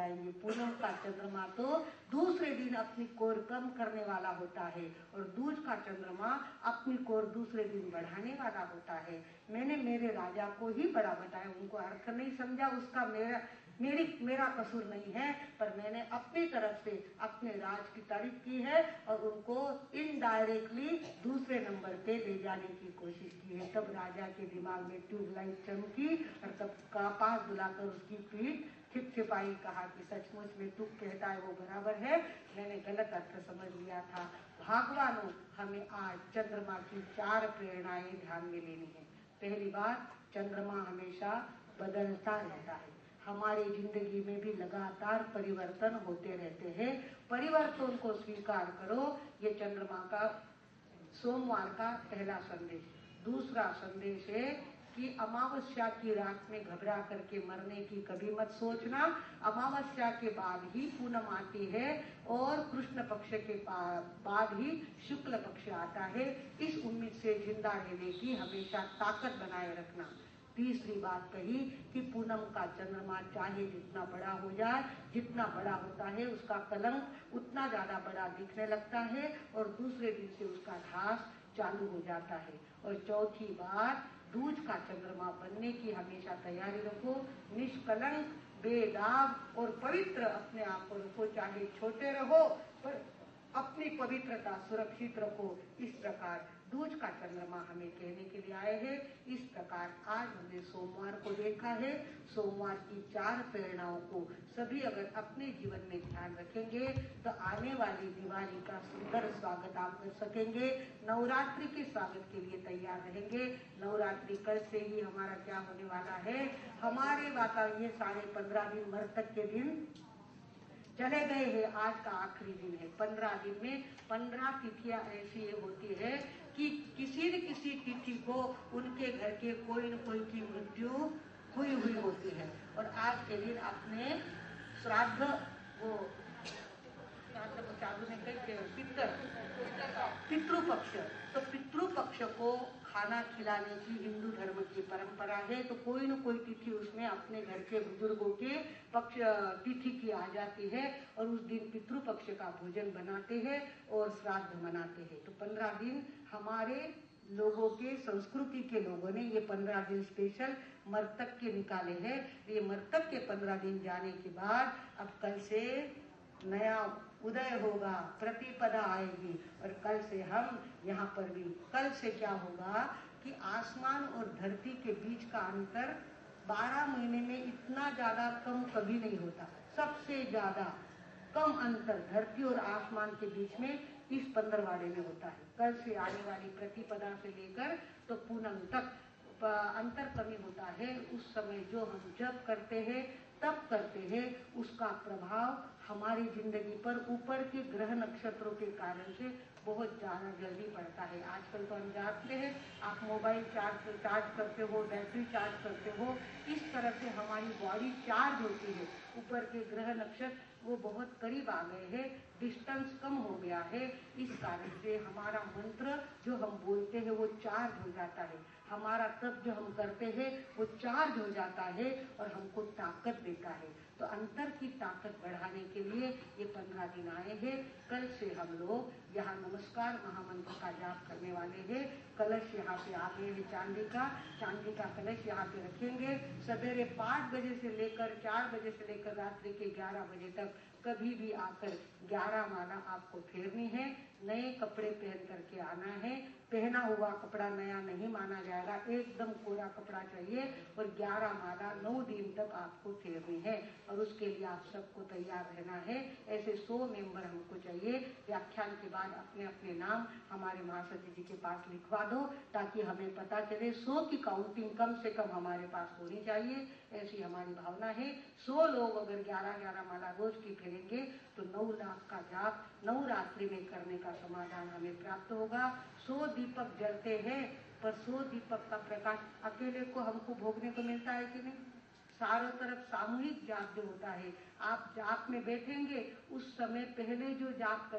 जाएंगे। पूनम का चंद्रमा तो दूसरे दिन अपनी कोर कम करने वाला होता है और दूज का चंद्रमा अपनी कोर दूसरे दिन बढ़ाने वाला होता है। मैंने मेरे राजा को ही बड़ा बताया, उनको अर्थ नहीं समझा, उसका मेरा कसूर नहीं है, पर मैंने अपनी तरफ से अपने राज की तारीफ की है और उनको इनडायरेक्टली दूसरे नंबर पे ले जाने की कोशिश की है। तब राजा के दिमाग में ट्यूबलाइट चमकी और तब पास बुलाकर उसकी पीठ छिपाई, कहा कि सचमुच में तू कहता है वो बराबर है, मैंने गलत अर्थ समझ लिया था। भगवानों, हमें आज चंद्रमा की 4 प्रेरणाएं ध्यान में लेनी है। पहली बात, चंद्रमा हमेशा बदलता रहता है, हमारी जिंदगी में भी लगातार परिवर्तन होते रहते हैं। परिवर्तन को स्वीकार करो, ये चंद्रमा का सोमवार का पहला संदेश। दूसरा संदेश है कि अमावस्या की रात में घबरा करके मरने की कभी मत सोचना। अमावस्या के बाद ही पूनम आती है और कृष्ण पक्ष के बाद ही शुक्ल पक्ष आता है। इस उम्मीद से जिंदा रहने की हमेशा ताकत बनाए रखना। तीसरी बात कही कि पूनम का चंद्रमा चाहे जितना बड़ा हो जाए, जितना बड़ा होता है उसका कलंक उतना ज्यादा बड़ा दिखने लगता है और दूसरे दिन से उसका ह्रास चालू हो जाता है। और चौथी बात, दूज का चंद्रमा बनने की हमेशा तैयारी रखो। निष्कलंक, बेदाग और पवित्र अपने आप को रखो, चाहे छोटे रहो पर अपनी पवित्रता सुरक्षित रखो। इस प्रकार दूज का चंद्रमा हमें कहने के लिए आए हैं। इस प्रकार आज हमने सोमवार को देखा है। सोमवार की 4 प्रेरणाओं को सभी अगर अपने जीवन में ध्यान रखेंगे तो आने वाली दिवाली का सुंदर स्वागत आप कर सकेंगे। नवरात्रि के स्वागत के लिए तैयार रहेंगे। नवरात्रि कल से ही हमारा क्या होने वाला है, हमारे वातावरण ये सारे 15 दिन मृतक के दिन चले गए हैं, आज का आखिरी दिन है। 15 दिन में 15 तिथियां ऐसी होती है कि किसी न किसी तिथि को उनके घर के कोई न कोई की मृत्यु हुई होती है। और आज के दिन अपने श्राद्ध वो चालू में कई पितृपक्ष, तो पितृपक्ष को खाना खिलाने की हिंदू धर्म की परंपरा है। तो कोई न कोई तिथि उसमें अपने घर के बुजुर्गों के पक्ष तिथि की आ जाती है और उस दिन पितृपक्ष का भोजन बनाते हैं और श्राद्ध मनाते हैं। तो 15 दिन हमारे लोगों के संस्कृति के लोगों ने ये 15 दिन स्पेशल मृतक के निकाले हैं। ये मृतक के 15 दिन जाने के बाद अब कल से नया उदय होगा, प्रतिपदा आएगी और कल से हम यहाँ पर भी, कल से क्या होगा कि आसमान और धरती के बीच का अंतर 12 महीने में इतना ज्यादा कम कभी नहीं होता। सबसे ज्यादा कम अंतर धरती और आसमान के बीच में इस 15वाड़े में होता है। कल से आने वाली प्रतिपदा से लेकर तो पूनम तक अंतर कमी होता है। उस समय जो हम जप करते हैं, तप करते हैं, उसका प्रभाव हमारी जिंदगी पर ऊपर के ग्रह नक्षत्रों के कारण से बहुत ज्यादा जल्दी पड़ता है। आजकल तो हम जानते हैं, आप मोबाइल चार्ज करते हो, बैटरी चार्ज करते हो, इस तरह से हमारी बॉडी चार्ज होती है। ऊपर के ग्रह नक्षत्र वो बहुत करीब आ गए हैं, डिस्टेंस कम हो गया है। इस कारण से हमारा मंत्र जो हम बोलते हैं वो चार्ज हो जाता है, हमारा तप जो हम करते हैं वो चार्ज हो जाता है और हमको ताकत देता है। तो अंतर की ताकत बढ़ाने के लिए ये 15 दिन आए हैं। कल से हम लोग यहाँ नमस्कार महामंत्र का जाप करने वाले हैं। कलश यहाँ पे आ गए हैं, चांदी का कलश यहाँ पे रखेंगे। सवेरे 5 बजे से लेकर 4 बजे से लेकर रात्रि के 11 बजे तक कभी भी आकर 11 माला आपको फेरनी है। नए कपड़े पहन करके आना है, पहना हुआ कपड़ा नया नहीं माना जाएगा, एकदम कोरा कपड़ा चाहिए और 11 माला 9 दिन तक आपको फेरनी है और उसके लिए आप सबको तैयार रहना है। ऐसे 100 मेंबर हमको चाहिए। व्याख्यान के बाद अपने अपने नाम हमारे महासती जी के पास लिखवा दो ताकि हमें पता चले। 100 की काउंटिंग कम से कम हमारे पास होनी चाहिए, ऐसी हमारी भावना है। 100 लोग अगर 11-11 माला रोज की फेरेंगे तो 9 लाख का जाप नवरात्रि में करने का समाधान हमें प्राप्त होगा। 100 दीपक जलते हैं पर 100 दीपक का प्रकाश अकेले को हमको भोगने को मिलता है कि नहीं? चारों तरफ सामूहिक जाप जो होता है, आप जाप में बैठेंगे उस समय पहले जो जाप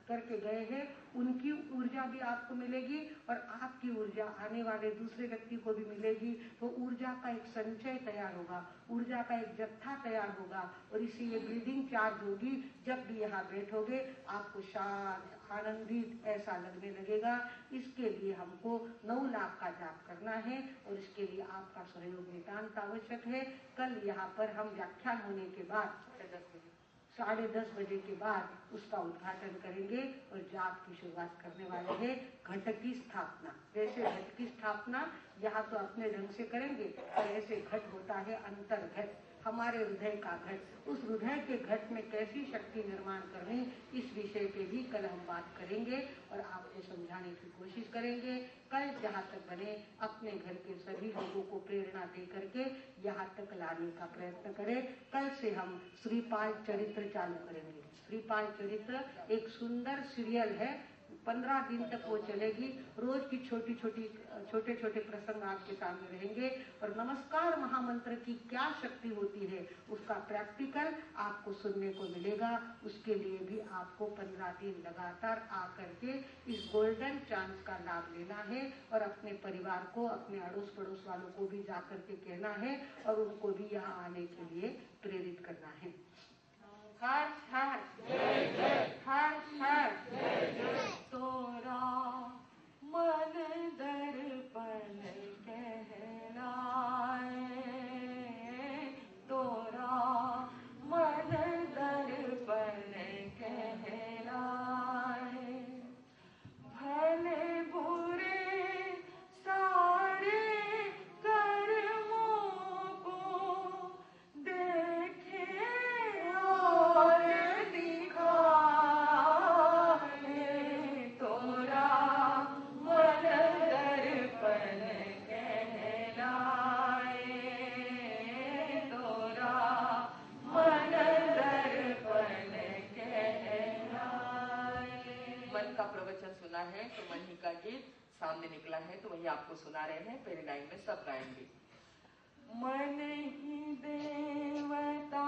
करके गए हैं उनकी ऊर्जा भी आपको मिलेगी और आपकी ऊर्जा आने वाले दूसरे व्यक्ति को भी मिलेगी। तो ऊर्जा का एक संचय तैयार होगा, ऊर्जा का एक जत्था तैयार होगा और इसीलिए बिल्डिंग चार्ज होगी। जब भी यहाँ बैठोगे आपको शांत आनंदित ऐसा लगने लगेगा। इसके लिए हमको 9 लाख का जाप करना है और इसके लिए आपका सहयोग नितांत आवश्यक है। कल यहाँ पर हम व्याख्यान होने के बाद 10:30 बजे के बाद उसका उद्घाटन करेंगे और जाप की शुरुआत करने वाले हैं। घट की स्थापना, जैसे घट की स्थापना यहाँ तो अपने ढंग से करेंगे और ऐसे घट होता है अंतर्घट, हमारे हृदय का घट। उस हृदय के घट में कैसी शक्ति निर्माण करनी, इस विषय पे भी कल हम बात करेंगे और आपको समझाने की कोशिश करेंगे। कल जहाँ तक बने अपने घर के सभी लोगों को प्रेरणा दे करके यहाँ तक लाने का प्रयत्न करें। कल से हम श्रीपाल चरित्र चालू करेंगे। श्रीपाल चरित्र एक सुंदर सीरियल है, 15 दिन तक वो चलेगी। रोज की छोटे छोटे प्रसंग आपके सामने रहेंगे और नमस्कार महामंत्र की क्या शक्ति होती है उसका प्रैक्टिकल आपको सुनने को मिलेगा। उसके लिए भी आपको 15 दिन लगातार आकर के इस गोल्डन चांस का लाभ लेना है और अपने परिवार को, अपने अड़ोस पड़ोस वालों को भी जाकर के कहना है और उनको भी यहाँ आने के लिए प्रेरित करना है। हर हर हर हर तोरा मन दर्पण कहलाए, तोरा मन दर्पण कहलाए। भले बुरे सारे कर्मों को देखे और दिखाए, तोरा मन दर्पण कहलाए, तोरा मन दर्पण कहलाए। मन का प्रवचन सुना है तो मन ही का गीत सामने निकला है तो वही आपको सुना रहे हैं। पहले लाइन में सब गाएंगे। मन ही देवता